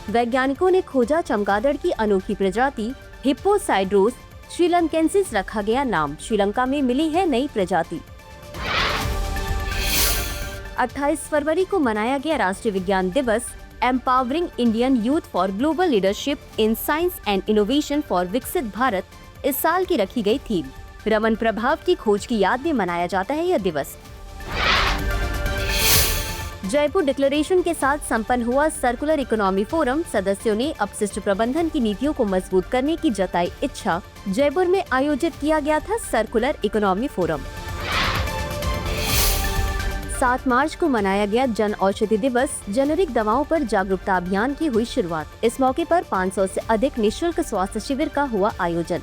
वैज्ञानिकों ने खोजा चमगादड़ की अनोखी प्रजाति हिप्पोसाइड्रोस श्रीलंकेंसिस रखा गया नाम। श्रीलंका में मिली है नई प्रजाति। 28 फरवरी को मनाया गया राष्ट्रीय विज्ञान दिवस। Empowering Indian youth for global leadership in science and innovation for विकसित भारत इस साल की रखी गई थीम। रमन प्रभाव की खोज की याद में मनाया जाता है यह दिवस। जयपुर डिक्लेरेशन के साथ संपन्न हुआ सर्कुलर इकोनॉमी फोरम। सदस्यों ने अपशिष्ट प्रबंधन की नीतियों को मजबूत करने की जताई इच्छा। जयपुर में आयोजित किया गया था सर्कुलर इकोनॉमी फोरम। 7 मार्च को मनाया गया जन औषधि दिवस। जेनेरिक दवाओं पर जागरूकता अभियान की हुई शुरुआत। इस मौके पर 500 से अधिक निःशुल्क स्वास्थ्य शिविर का हुआ आयोजन।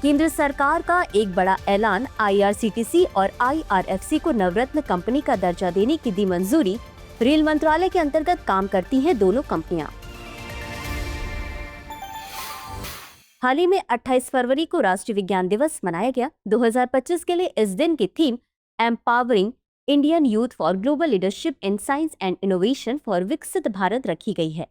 केंद्र सरकार का एक बड़ा ऐलान। IRCTC और IRFC को नवरत्न कंपनी का दर्जा देने की दी मंजूरी। रेल मंत्रालय के अंतर्गत काम करती हैं दोनों कंपनियां। हाल ही में 28 फरवरी को राष्ट्रीय विज्ञान दिवस मनाया गया। 2025 के लिए इस दिन की theme empowering Indian youth for global leadership in science and innovation for विकसित भारत रखी गई है।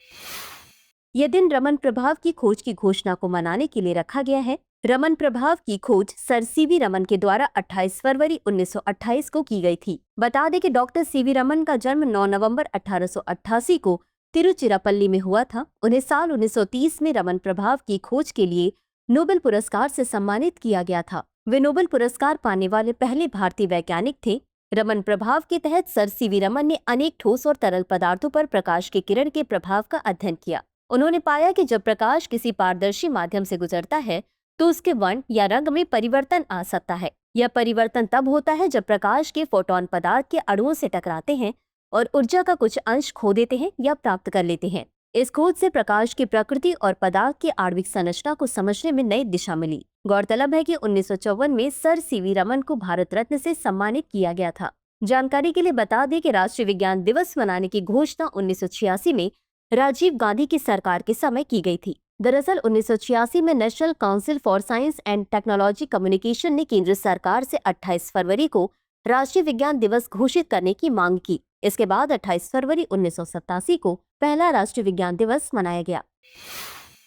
यह दिन रमन प्रभाव की खोज की घोषणा को मनाने के लिए रखा गया है। रमन प्रभाव की खोज सर CV रमन के द्वारा 28 फरवरी 1928 को की गई थी। बता दें कि डॉक्टर CV रमन का जन्म 9 नवंबर 1888 को तिरुचिरापल्ली में हुआ था। उन्हें साल 1930 में रमन प्रभाव की खोज के लिए नोबेल पुरस्कार से सम्मानित किया गया था। वे नोबेल पुरस्कार पाने वाले पहले भारतीय वैज्ञानिक थे। रमन प्रभाव के तहत सर CV रमन ने अनेक ठोस और तरल पदार्थों पर प्रकाश के किरण के प्रभाव का अध्ययन किया। उन्होंने पाया कि जब प्रकाश किसी पारदर्शी माध्यम से गुजरता है तो उसके वर्ण या रंग में परिवर्तन आ सकता है। यह परिवर्तन तब होता है जब प्रकाश के फोटोन पदार्थ के अणुओं से टकराते हैं और ऊर्जा का कुछ अंश खो देते हैं या प्राप्त कर लेते हैं। इस खोज से प्रकाश की प्रकृति और पदार्थ की आणविक संरचना को समझने में नई दिशा मिली। गौरतलब है कि 1954 में सर CV रमन को भारत रत्न से सम्मानित किया गया था। जानकारी के लिए बता दें कि राष्ट्रीय विज्ञान दिवस मनाने की घोषणा 1986 में राजीव गांधी की सरकार के समय की गई थी। दरअसल 1986 में national council for science and technology communication ने केंद्र सरकार से 28 फरवरी को राष्ट्रीय विज्ञान दिवस घोषित करने की मांग की। इसके बाद 28 फरवरी 1987 को पहला राष्ट्रीय विज्ञान दिवस मनाया गया।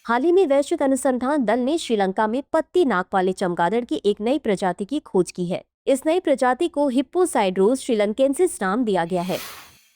हाल ही में वैश्विक अनुसंधान दल ने श्रीलंका में पत्ती नाक वाले चमगादड़ की एक नई प्रजाति की खोज की है। इस नई प्रजाति को हिप्पोसाइड्रोस श्रीलंकेंसिस नाम दिया गया है।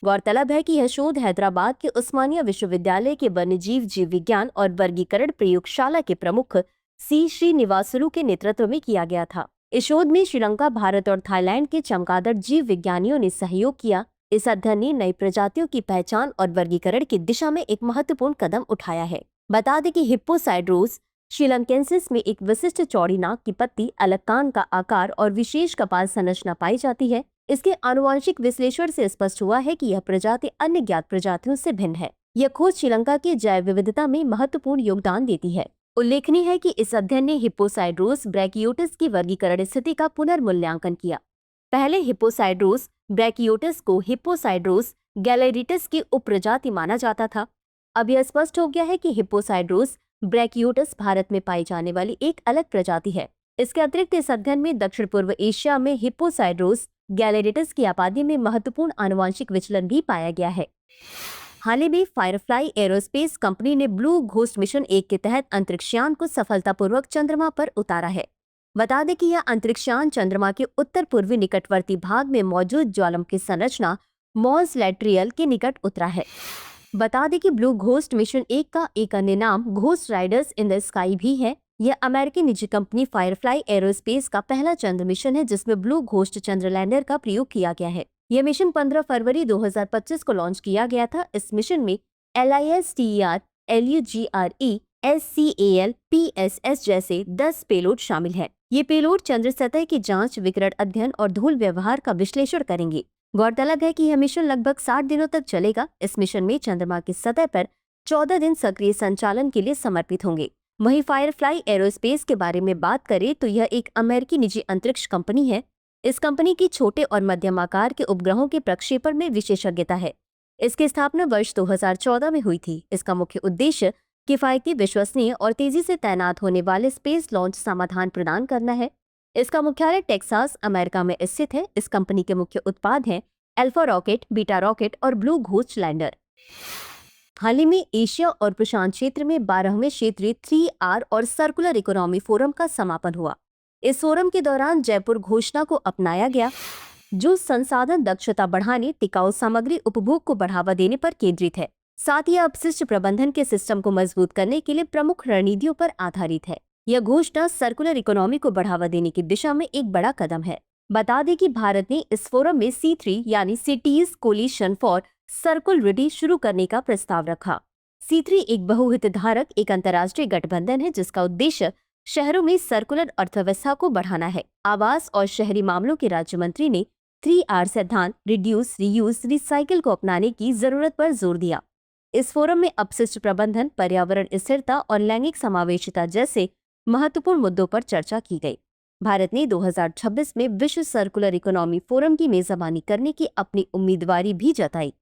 गौरतलब है कि यह शोध हैदराबाद के उस्मानिया विश्वविद्यालय के वन्यजीव जीव विज्ञान और वर्गीकरण प्रयोगशाला के प्रमुख C श्रीनिवासलू के नेतृत्व में किया गया था। इस शोध में श्रीलंका, भारत और थाईलैंड के चमगादड़ जीव विज्ञानियों ने सहयोग किया। इस अध्ययन ने नई प्रजातियों की पहचान और वर्गीकरण की दिशा में एक महत्वपूर्ण कदम उठाया है। बता दें कि हिप्पोसाइड्रोस श्रीलंकेंसिस में एक विशिष्ट चौड़ी नाक की पत्ती, अलग कान का आकार और विशेष कपाल संरचना पाई जाती है। इसके आनुवंशिक विश्लेषण से स्पष्ट हुआ है कि यह प्रजाति अन्य ज्ञात प्रजातियों से भिन्न है। यह खोज श्रीलंका की जैव विविधता में महत्वपूर्ण योगदान देती है। उल्लेखनीय है कि इस अध्ययन ने हिप्पोसाइड्रोस ब्रैकियोटिस की वर्गीकरण स्थिति का पुनर्मूल्यांकन किया। पहले हिप्पोसाइड्रोस ब्रैकियोटिस को हिप्पोसाइड्रोस गैलेरिटिस की उपप्रजाति माना जाता था। अब यह स्पष्ट हो गया है कि हिप्पोसाइड्रोस ब्रैकियोटिस भारत में पाई जाने वाली एक अलग प्रजाति है। इसके अतिरिक्त इस अध्ययन में दक्षिण पूर्व एशिया में हिप्पोसाइड्रोस गैलेरिटिस की आबादी में महत्वपूर्ण आनुवंशिक विचलन भी पाया गया है। हाल ही में फायरफ्लाई एरोस्पेस कंपनी ने ब्लू घोस्ट मिशन 1 के तहत अंतरिक्षयान को सफलतापूर्वक चंद्रमा पर उतारा है। बता दें कि यह अंतरिक्षयान चंद्रमा के उत्तर पूर्वी निकटवर्ती भाग में मौजूद ज्वालामुखी संरचना मॉस लैट्रियल के निकट उतरा है। बता दें कि ब्लू घोस्ट मिशन 1 का एक अन्य नाम ghost Riders in the sky भी है। यह अमेरिकी निजी कंपनी फायरफ्लाई एरोस्पेस का पहला चंद्र मिशन है जिसमें ब्लू घोस्ट चंद्र लैंडर का प्रयोग किया गया है। यह मिशन 15 फरवरी 2025 को लॉन्च किया गया था। इस मिशन में LISTER, LUGRE, SCAL, PSS जैसे 10 पेलोड शामिल है। ये पेलोड चंद्र सतह की जांच, विकिरण अध्ययन और धूल व्यवहार का विश्लेषण करेंगे। गौरतलब है कि यह मिशन लगभग 60 दिनों तक चलेगा। इस मिशन में चंद्रमा की सतह पर 14 दिन सक्रिय संचालन के लिए समर्पित होंगे। वहीं फायरफ्लाई एरोस्पेस के बारे में बात करें तो यह एक अमेरिकी निजी अंतरिक्ष कंपनी है। इस कंपनी की छोटे और मध्यम आकार के उपग्रहों के प्रक्षेपण में विशेषज्ञता है। इसकी स्थापना वर्ष 2014 में हुई थी। इसका मुख्य उद्देश्य किफायती, विश्वसनीय और तेजी से तैनात होने वाले स्पेस लॉन्च समाधान प्रदान करना है। इसका मुख्यालय टेक्सास, अमेरिका में स्थित है। इस कंपनी के मुख्य उत्पाद हैं अल्फा रॉकेट, बीटा रॉकेट और ब्लू घोस्ट लैंडर। हाल ही में एशिया और प्रशांत क्षेत्र में 12वें क्षेत्रीय 3R और सर्कुलर इकोनॉमी फोरम का समापन हुआ। इस फोरम के दौरान जयपुर घोषणा को अपनाया गया, जो संसाधन दक्षता बढ़ाने, टिकाऊ सामग्री उपभोग को बढ़ावा देने पर केंद्रित है। साथ ही अपशिष्ट प्रबंधन के सिस्टम को मजबूत करने के लिए प्रमुख रणनीतियों पर आधारित है। यह घोषणा सर्कुलर इकोनॉमी को बढ़ावा देने की दिशा में एक बड़ा कदम है। बता दें कि भारत ने इस फोरम में C3 यानी सिटीज कोलिशन फॉर सर्कुलरिटी शुरू करने का प्रस्ताव रखा। C3 एक बहुहितधारक एक अंतर्राष्ट्रीय गठबंधन है जिसका उद्देश्य शहरों में सर्कुलर अर्थव्यवस्था को बढ़ाना है। आवास और शहरी मामलों के राज्य मंत्री ने 3R सिद्धांत रिड्यूस, रीयूज, रिसाइकिल को अपनाने की जरूरत पर जोर दिया। इस फोरम में अपशिष्ट प्रबंधन, पर्यावरण स्थिरता और लैंगिक समावेशिता जैसे महत्वपूर्ण मुद्दों पर चर्चा की गई। भारत ने 2026 में विश्व सर्कुलर इकोनॉमी फोरम की मेजबानी करने की अपनी उम्मीदवारी भी जताई।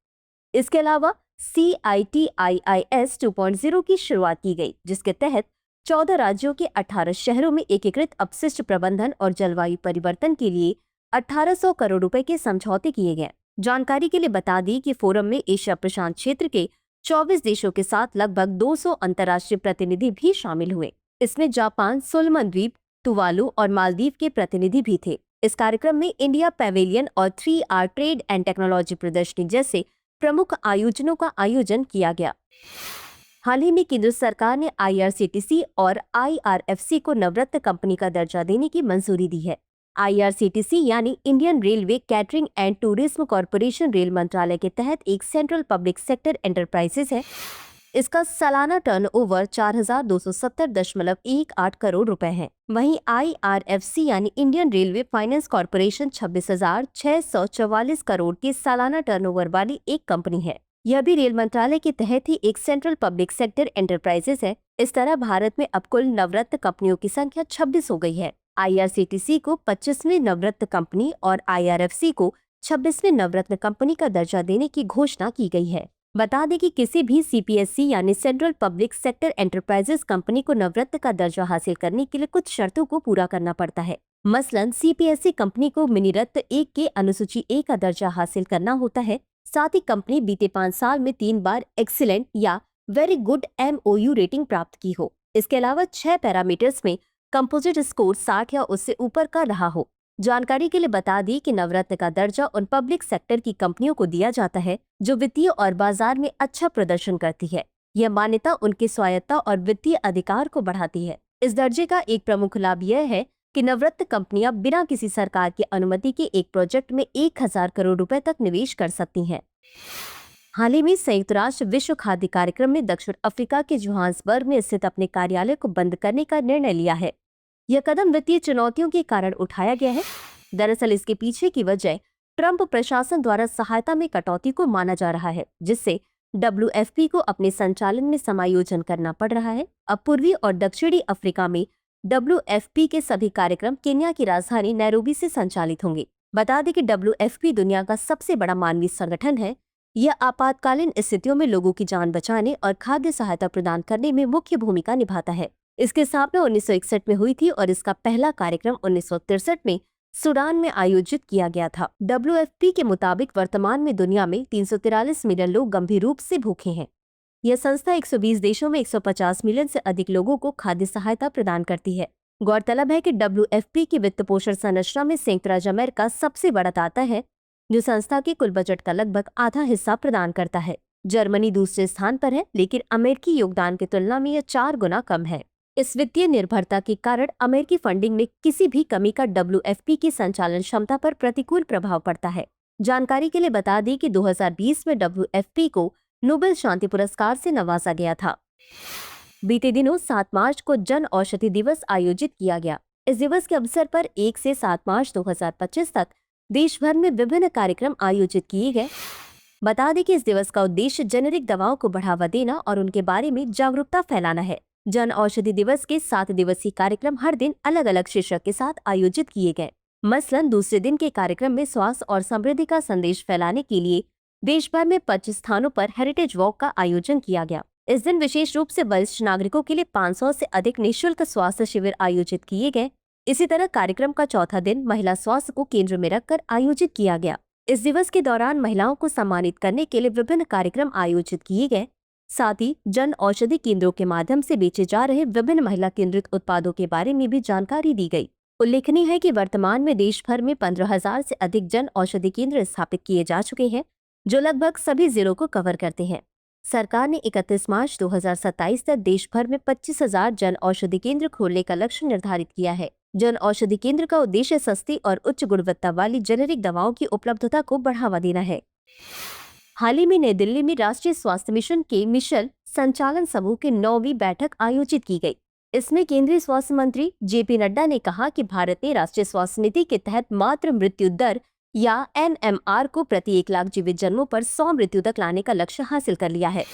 इसके अलावा CITIIS 2.0 की शुरुआत की गई, जिसके तहत 14 राज्यों के 18 शहरों में एकीकृत अपशिष्ट प्रबंधन और जलवायु परिवर्तन के लिए 1800 करोड़ रुपए के समझौते किए गए। जानकारी के लिए बता दी कि फोरम में एशिया प्रशांत क्षेत्र के 24 देशों के साथ लगभग 200 अंतर्राष्ट्रीय प्रतिनिधि भी शामिल हुए। इसमें जापान, सोलमन द्वीप, तुवालू और मालदीव के प्रतिनिधि भी थे। इस कार्यक्रम में इंडिया पैवेलियन और 3R ट्रेड एंड टेक्नोलॉजी प्रदर्शनी जैसे प्रमुख आयोजनों का आयोजन किया गया। हाल ही में केंद्र सरकार ने IRCTC और IRFC को नवरत्न कंपनी का दर्जा देने की मंजूरी दी है। IRCTC यानी Indian railway catering and tourism corporation rail मंत्रालय के तहत एक सेंट्रल पब्लिक सेक्टर एंटरप्राइजेस है। इसका सालाना टर्नओवर 4270.18 करोड़ रुपए है। वहीं IRFC यानी Indian railway finance corporation 26,644 crore के सालाना टर्नओवर वाली एक कंपनी है। यह भी रेल मंत्रालय के तहत ही एक सेंट्रल पब्लिक सेक्टर एंटरप्राइजेस है। इस तरह भारत में अब कुल नवरत्न कंपनियों की संख्या 26 हो गई है। IRCTC को 25वीं नवरत्न कंपनी और IRFC को 26वीं नवरत्न कंपनी का दर्जा देने की घोषणा की गई है। बता दें कि किसी भी CPSC यानी central public sector enterprises company को नवरत्न का दर्जा हासिल करने के लिए कुछ शर्तों को पूरा करना पड़ता है। मसलन CPSC कंपनी को मिनीरत्न 1 के अनुसूची A का दर्जा हासिल करना होता है। साथ ही कंपनी बीते 5 साल में 3 बार एक्सीलेंट या वेरी गुड MOU रेटिंग प्राप्त की हो। इसके अलावा 6 पैरामीटर्स में कंपोजिट स्कोर 60 या उससे ऊपर का रहा हो। जानकारी के लिए बता दी कि नवरत्न का दर्जा उन पब्लिक सेक्टर की कंपनियों को दिया जाता है जो वित्तीय और बाजार में अच्छा प्रदर्शन करती है। यह मान्यता उनकी स्वायत्ता और वित्तीय अधिकार को बढ़ाती है। इस दर्जे का एक प्रमुख लाभ यह है कि नवरत्न कंपनियां बिना किसी सरकार की अनुमति के एक प्रोजेक्ट में 1000 करोड़ रुपए तक निवेश कर सकती हैं। हाल ही में संयुक्त राष्ट्र विश्व खाद्य कार्यक्रम ने दक्षिण अफ्रीका के जोहान्सबर्ग में स्थित अपने कार्यालय को बंद करने का निर्णय लिया है। यह कदम वित्तीय चुनौतियों के कारण उठाया गया है। दरअसल इसके पीछे की वजह ट्रंप प्रशासन द्वारा सहायता में कटौती को माना जा रहा है, जिससे WFP को अपने संचालन में समायोजन करना पड़ रहा है। अब पूर्वी और दक्षिणी अफ्रीका में WFP के सभी कार्यक्रम केन्या की राजधानी नैरोबी से संचालित होंगे। बता दें कि WFP दुनिया का सबसे बड़ा मानवीय संगठन है। यह आपातकालीन स्थितियों में लोगों की जान बचाने और खाद्य सहायता प्रदान करने में मुख्य भूमिका निभाता है। इसकी स्थापना 1961 में हुई थी और इसका पहला कार्यक्रम 1963 में सूडान में आयोजित किया गया था। WFP के मुताबिक वर्तमान में दुनिया में 343 मिलियन लोग गंभीर रूप से भूखे हैं। यह संस्था 120 देशों में 150 मिलियन से अधिक लोगों को खाद्य सहायता प्रदान करती है। गौरतलब है कि WFP की वित्त पोषण संरचना में संयुक्त राज्य अमेरिका सबसे बड़ा दाता है, जो संस्था के कुल बजट का लगभग आधा हिस्सा प्रदान करता है। जर्मनी दूसरे स्थान पर है, लेकिन अमेरिकी योगदान की तुलना में यह 4 गुना कम है। इस वित्तीय निर्भरता के कारण अमेरिकी फंडिंग में किसी भी कमी का WFP की संचालन क्षमता पर प्रतिकूल प्रभाव पड़ता है। जानकारी के लिए बता दें कि 2020 में WFP को नोबेल शांति पुरस्कार से नवाजा गया था। बीते दिनों 7 मार्च को जन औषधि दिवस आयोजित किया गया। इस दिवस के अवसर पर 1 से 7 मार्च 2025 तक देश भर में विभिन्न कार्यक्रम आयोजित किए गए। बता दें कि इस दिवस का उद्देश्य जेनेरिक दवाओं को बढ़ावा देना और उनके बारे में जागरूकता फैलाना है। जन औषधि दिवस के 7 दिवसीय कार्यक्रम हर दिन अलग अलग शीर्षक के साथ आयोजित किए गए। मसलन दूसरे दिन के कार्यक्रम में स्वास्थ्य और समृद्धि का संदेश फैलाने के लिए देश भर में 25 स्थानों पर हेरिटेज वॉक का आयोजन किया गया। इस दिन विशेष रूप से वरिष्ठ नागरिकों के लिए 500 से अधिक निःशुल्क स्वास्थ्य शिविर आयोजित किए गए। इसी तरह कार्यक्रम का चौथा दिन महिला स्वास्थ्य को केंद्र में रखकर आयोजित किया गया। इस दिवस के दौरान महिलाओं को सम्मानित करने के लिए विभिन्न कार्यक्रम आयोजित किए गए। साथ ही जन औषधि केंद्रों के माध्यम से बेचे जा रहे विभिन्न महिला केंद्रित उत्पादों के बारे में भी जानकारी दी गई। उल्लेखनीय है कि वर्तमान में देश भर में 15,000 से अधिक जन औषधि केंद्र स्थापित किए जा चुके हैं, जो लगभग सभी जिलों को कवर करते हैं। सरकार ने 31 मार्च 2027 तक देश भर में 25,000 जन औषधि केंद्र खोलने का लक्ष्य निर्धारित किया है। जन औषधि केंद्र का उद्देश्य सस्ती और उच्च गुणवत्ता वाली जेनेरिक दवाओं की उपलब्धता को बढ़ावा देना है। हाल ही में नई दिल्ली में राष्ट्रीय स्वास्थ्य मिशन के मिशन संचालन समूह की 9वीं बैठक आयोजित की गई। इसमें केंद्रीय स्वास्थ्य मंत्री जेपी नड्डा ने कहा कि भारत ने राष्ट्रीय स्वास्थ्य नीति के तहत मातृ मृत्यु दर या NMR को प्रति 1 लाख जीवित जन्मों पर 100 मृत्यु तक लाने का लक्ष्य हासिल कर लिया है।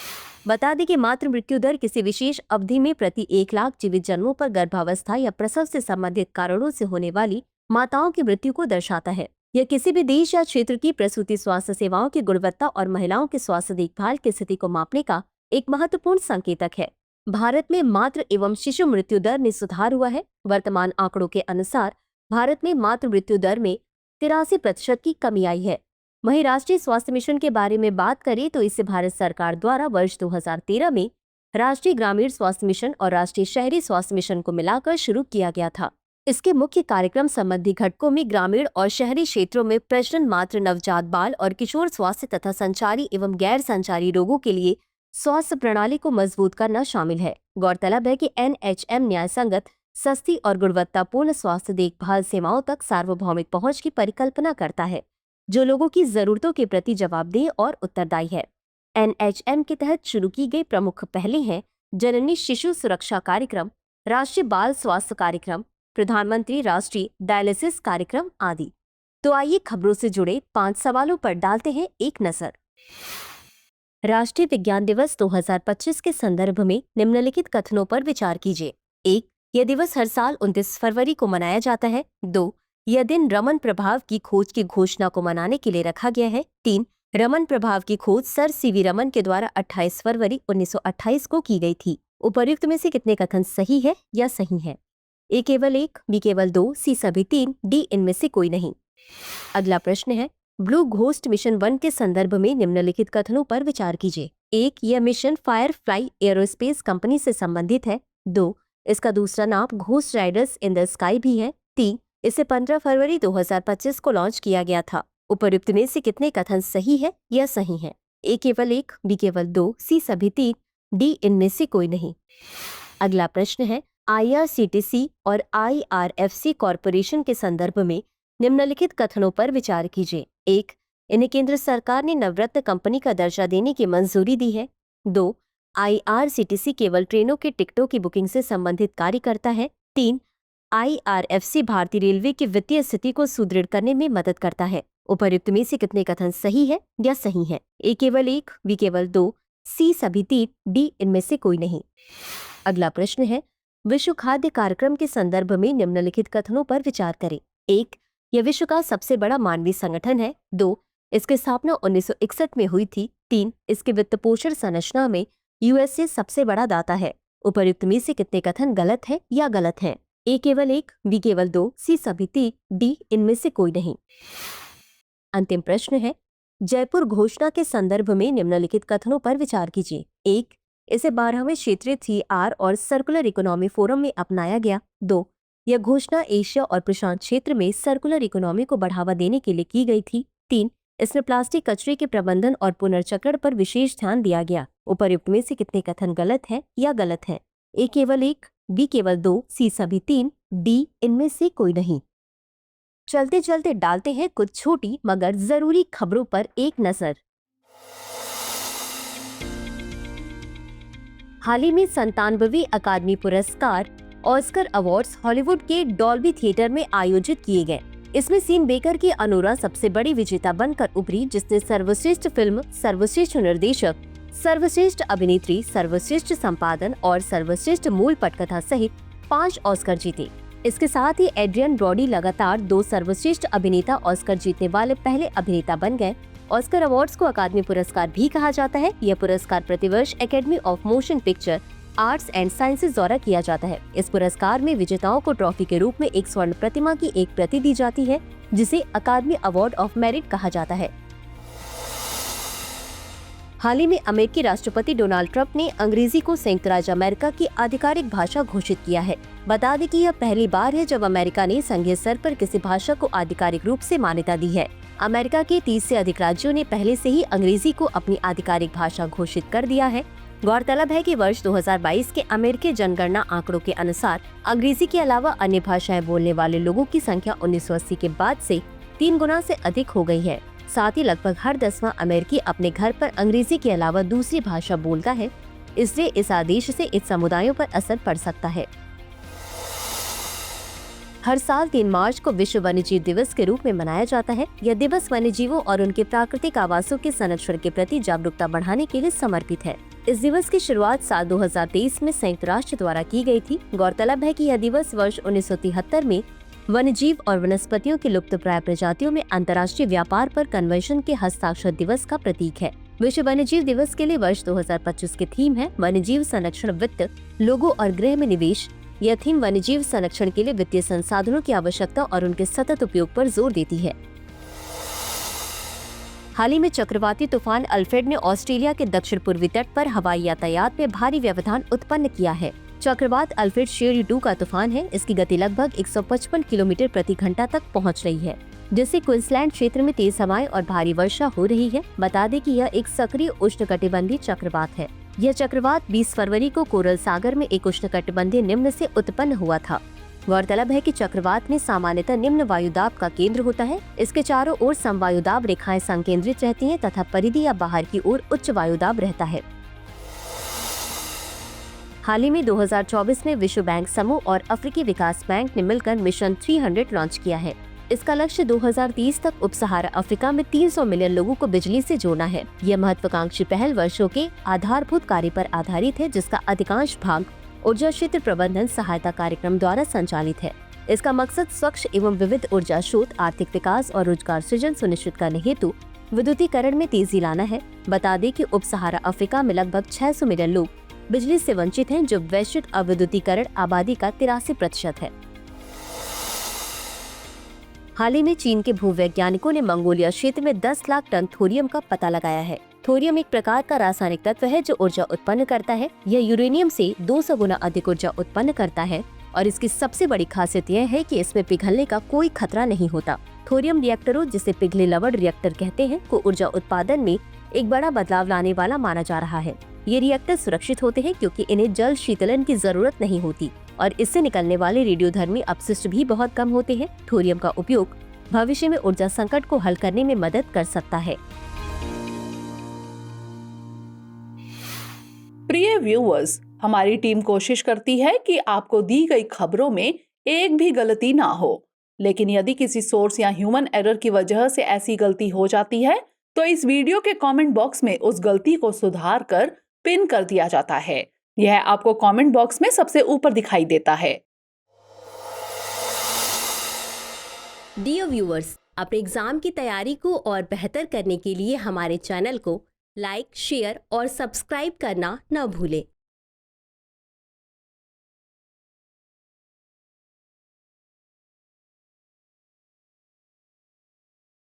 बता दें कि मातृ मृत्यु दर किसी विशेष अवधि में प्रति 1 लाख जीवित जन्मों पर गर्भावस्था या प्रसव से संबंधित कारणों से होने वाली माताओं की मृत्यु को दर्शाता है। यह किसी भी देश या क्षेत्र की प्रसूति स्वास्थ्य सेवाओं की गुणवत्ता और महिलाओं के स्वास्थ्य देखभाल की स्थिति को मापने का एक महत्वपूर्ण संकेतक है। भारत में मातृ एवं शिशु मृत्यु दर में सुधार हुआ है। वर्तमान आंकड़ों के अनुसार भारत में मातृ मृत्यु दर में 83% की कमी आई है। वहीं राष्ट्रीय स्वास्थ्य मिशन के बारे में बात करें तो इसे भारत सरकार द्वारा वर्ष 2013 में राष्ट्रीय ग्रामीण स्वास्थ्य मिशन और राष्ट्रीय शहरी स्वास्थ्य मिशन को मिलाकर शुरू किया गया था। इसके मुख्य कार्यक्रम संबंधी घटकों में ग्रामीण और शहरी क्षेत्रों में प्रजनन, मातृ, नवजात बाल और किशोर स्वास्थ्य तथा संचारी एवं गैर संचारी रोगों के लिए स्वास्थ्य प्रणाली को मजबूत करना शामिल है। गौरतलब है कि NHM न्याय संगत, सस्ती और गुणवत्तापूर्ण स्वास्थ्य देखभाल सेवाओं तक सार्वभौमिक पहुंच की परिकल्पना करता है, जो लोगों की जरूरतों के प्रति जवाबदेह और उत्तरदायी है। NHM के तहत शुरू की गई प्रमुख पहलें हैं जननी शिशु सुरक्षा कार्यक्रम, राष्ट्रीय बाल स्वास्थ्य कार्यक्रम, प्रधानमंत्री राष्ट्रीय डायलिसिस कार्यक्रम आदि। तो आइए खबरों से जुड़े 5 सवालों पर डालते हैं एक नजर। राष्ट्रीय विज्ञान दिवस 2025 के संदर्भ में निम्नलिखित कथनों पर विचार कीजिए। 1. यह दिवस हर साल 29 फरवरी को मनाया जाता है। 2. यह दिन रमन प्रभाव की खोज की घोषणा को मनाने के लिए रखा गया है। 3. रमन प्रभाव की खोज सर CV रमन के द्वारा 28 फरवरी 1928 को की गई थी। उपर्युक्त में से कितने कथन सही है या सही है? A केवल 1, B केवल 2, C सभी 3, D इनमें से कोई नहीं। अगला प्रश्न है, ब्लू घोस्ट मिशन 1 के संदर्भ में निम्नलिखित कथनों पर विचार कीजिए। 1. यह मिशन फायरफ्लाई एरोस्पेस कंपनी से संबंधित है। 2. इसका दूसरा नाम ghost Riders in the sky भी है। 3. इसे 15 फरवरी 2025 को लॉन्च किया गया था। उपर्युक्त में से कितने कथन सही है या सही है? A केवल 1, B केवल 2, C सभी 3, D इनमें से कोई नहीं। अगला प्रश्न है, IRCTC और IRFC कॉरपोरेशन के संदर्भ में निम्नलिखित कथनों पर विचार कीजिए। 1. इन्हें केंद्र सरकार ने नवरत्न कंपनी का दर्जा देने की मंजूरी दी है। 2. IRCTC केवल ट्रेनों के टिकटों की बुकिंग से संबंधित कार्य करता है। 3. IRFC भारतीय रेलवे की वित्तीय स्थिति को सुदृढ़ करने में मदद करता है। उपर्युक्त में से कितने कथन सही है या सही है? A केवल 1, B केवल 2, C सभी 3, D इनमें से कोई नहीं। अगला प्रश्न है, विश्व खाद्य कार्यक्रम के संदर्भ में निम्नलिखित कथनों पर विचार करें। 1. यह विश्व का सबसे बड़ा मानवीय संगठन है। 2. इसकी स्थापना 1961 में हुई थी। 3. इसके वित्त पोषण संरचना में USA सबसे बड़ा दाता है। उपर्युक्त में से कितने कथन गलत है या गलत हैं? A केवल 1, B केवल 2, C सभी 3, D इनमें से कोई नहीं। अंतिम प्रश्न है, जयपुर घोषणा के संदर्भ में निम्नलिखित कथनों पर विचार कीजिए। 1. इसे 12वें क्षेत्रीय 3R और सर्कुलर इकोनॉमी फोरम में अपनाया गया। 2. यह घोषणा एशिया और प्रशांत क्षेत्र में सर्कुलर इकोनॉमी को बढ़ावा देने के लिए की गई थी। 3. इसमें प्लास्टिक कचरे के प्रबंधन और पुनर्चक्रण पर विशेष ध्यान दिया गया। उपर्युक्त में से कितने कथन गलत है या गलत है? A केवल 1, B केवल 2, C सभी 3, D इनमें से कोई नहीं। चलते चलते डालते हैं कुछ छोटी मगर जरूरी खबरों पर एक नजर। हाल ही में 97वें अकादमी पुरस्कार ऑस्कर अवार्ड्स हॉलीवुड के डॉल्बी थिएटर में आयोजित किए गए। इसमें सीन बेकर की अनोरा सबसे बड़ी विजेता बनकर उभरी, जिसने सर्वश्रेष्ठ फिल्म, सर्वश्रेष्ठ निर्देशक, सर्वश्रेष्ठ अभिनेत्री, सर्वश्रेष्ठ संपादन और सर्वश्रेष्ठ मूल पटकथा सहित 5 ऑस्कर जीते। इसके साथ ही एड्रियन ब्रॉडी लगातार 2 सर्वश्रेष्ठ अभिनेता ऑस्कर जीतने वाले पहले अभिनेता बन गए। ऑस्कर अवार्ड्स को अकादमी पुरस्कार भी कहा जाता है। यह पुरस्कार प्रतिवर्ष academy of motion picture arts and sciences द्वारा किया जाता है। इस पुरस्कार में विजेताओं को ट्रॉफी के रूप में एक स्वर्ण प्रतिमा की एक प्रति दी जाती है, जिसे अकादमी अवार्ड ऑफ मेरिट कहा जाता है। हाल ही में अमेरिकी राष्ट्रपति डोनाल्ड ट्रंप ने अंग्रेजी को संयुक्त राज्य अमेरिका की आधिकारिक भाषा घोषित किया है। बता दें कि यह पहली बार है जब अमेरिका ने संघीय स्तर पर किसी भाषा को आधिकारिक रूप से मान्यता दी है। अमेरिका के 30 से अधिक राज्यों ने पहले से ही अंग्रेजी को अपनी आधिकारिक भाषा घोषित कर दिया है। गौरतलब है कि वर्ष 2022 के अमेरिकी जनगणना आंकड़ों के अनुसार अंग्रेजी के अलावा अन्य भाषाएं बोलने वाले लोगों की संख्या 1980 के बाद से 3 गुना से अधिक हो गई है। साथ ही लगभग हर 10वां अमेरिकी अपने घर पर अंग्रेजी के अलावा दूसरी भाषा बोलता है, इसलिए इस आदेश से इन समुदायों पर असर पड़ सकता है। हर साल 3 मार्च को विश्व वन्यजीव दिवस के रूप में मनाया जाता है। यह दिवस वन्यजीवों और उनके प्राकृतिक आवासों के संरक्षण के प्रति जागरूकता बढ़ाने के लिए समर्पित है। इस दिवस की शुरुआत साल 2023 में संयुक्त राष्ट्र द्वारा की गई थी। गौरतलब है कि यह दिवस वर्ष 1973 में वन्यजीव और वनस्पतियों की लुप्तप्राय प्रजातियों में अंतर्राष्ट्रीय व्यापार पर कन्वेंशन के हस्ताक्षर दिवस का प्रतीक है। विश्व वन्यजीव दिवस के लिए वर्ष 2025 की थीम है वन्यजीव संरक्षण वित्त, लोगों और गृह में निवेश। यह थीम वन्यजीव संरक्षण के लिए वित्तीय संसाधनों की आवश्यकता और उनके सतत उपयोग पर जोर देती है। हाल ही में चक्रवाती तूफान अल्फ्रेड ने ऑस्ट्रेलिया के दक्षिण पूर्वी तट पर हवाई यातायात में भारी व्यवधान उत्पन्न किया है। चक्रवात अल्फ्रेड शेरडी 2 का तूफान है। इसकी गति लगभग 155 किलोमीटर प्रति घंटा तक पहुंच रही है, जिससे क्वींसलैंड क्षेत्र में तेज हवाएं और भारी वर्षा हो रही है। बता दें कि यह एक सक्रिय उष्णकटिबंधीय चक्रवात है। यह चक्रवात 20 फरवरी को कोरल सागर में एक उष्णकटिबंधीय निम्न से उत्पन्न हुआ था। गौरतलब है कि चक्रवात में सामान्यतः निम्न वायुदाब का केंद्र होता है। इसके चारों ओर समवायुदाब रेखाएं संकेंद्रित रहती हैं तथा परिधि या बाहर की ओर उच्च वायुदाब रहता है। हाल ही में 2024 में विश्व बैंक समूह और अफ्रीकी विकास बैंक ने मिलकर मिशन 300 लॉन्च किया है। इसका लक्ष्य 2030 तक उप सहारा अफ्रीका में 300 मिलियन लोगों को बिजली से जोड़ना है। यह महत्वाकांक्षी पहल वर्षों के आधारभूत कार्य पर आधारित है, जिसका अधिकांश भाग ऊर्जा क्षेत्र प्रबंधन सहायता कार्यक्रम द्वारा संचालित है। इसका मकसद स्वच्छ एवं विविध ऊर्जा स्रोत, आर्थिक विकास और रोजगार सृजन सुनिश्चित करने हेतु विद्युतीकरण में तेजी लाना है। बता दें कि उप सहारा अफ्रीका में लगभग 600 मिलियन लोग बिजली से वंचित हैं, जो वैश्विक अविद्युतीकरण आबादी का 83% है। हाल ही में चीन के भूवैज्ञानिकों ने मंगोलिया क्षेत्र में 10 लाख टन थोरियम का पता लगाया है। थोरियम एक प्रकार का रासायनिक तत्व है जो ऊर्जा उत्पन्न करता है। यह यूरेनियम से 200 गुना अधिक ऊर्जा उत्पन्न करता है और इसकी सबसे बड़ी खासियत यह है कि इसमें पिघलने का कोई खतरा नहीं होता। थोरियम रिएक्टरों, जिसे पिघले लवण रिएक्टर कहते हैं, को ऊर्जा उत्पादन में एक बड़ा बदलाव लाने वाला माना जा रहा है। ये रिएक्टर सुरक्षित होते हैं क्योंकि इन्हें जल शीतलन की जरूरत नहीं होती और इससे निकलने वाले रेडियोधर्मी अपशिष्ट भी बहुत कम होते हैं। थोरियम का उपयोग भविष्य में ऊर्जा संकट को हल करने में मदद कर सकता है। प्रिय व्यूअर्स, हमारी टीम कोशिश करती है कि आपको दी गई खबरों में एक भी गलती ना हो, लेकिन यदि किसी सोर्स या ह्यूमन एरर की वजह से ऐसी गलती हो जाती है तो इस वीडियो के कमेंट बॉक्स में उस गलती को सुधार कर पिन कर दिया जाता है। यह आपको कमेंट बॉक्स में सबसे ऊपर दिखाई देता है। डियर व्यूअर्स, अपने एग्जाम की तैयारी को और बेहतर करने के लिए हमारे चैनल को लाइक, शेयर और सब्सक्राइब करना न भूलें।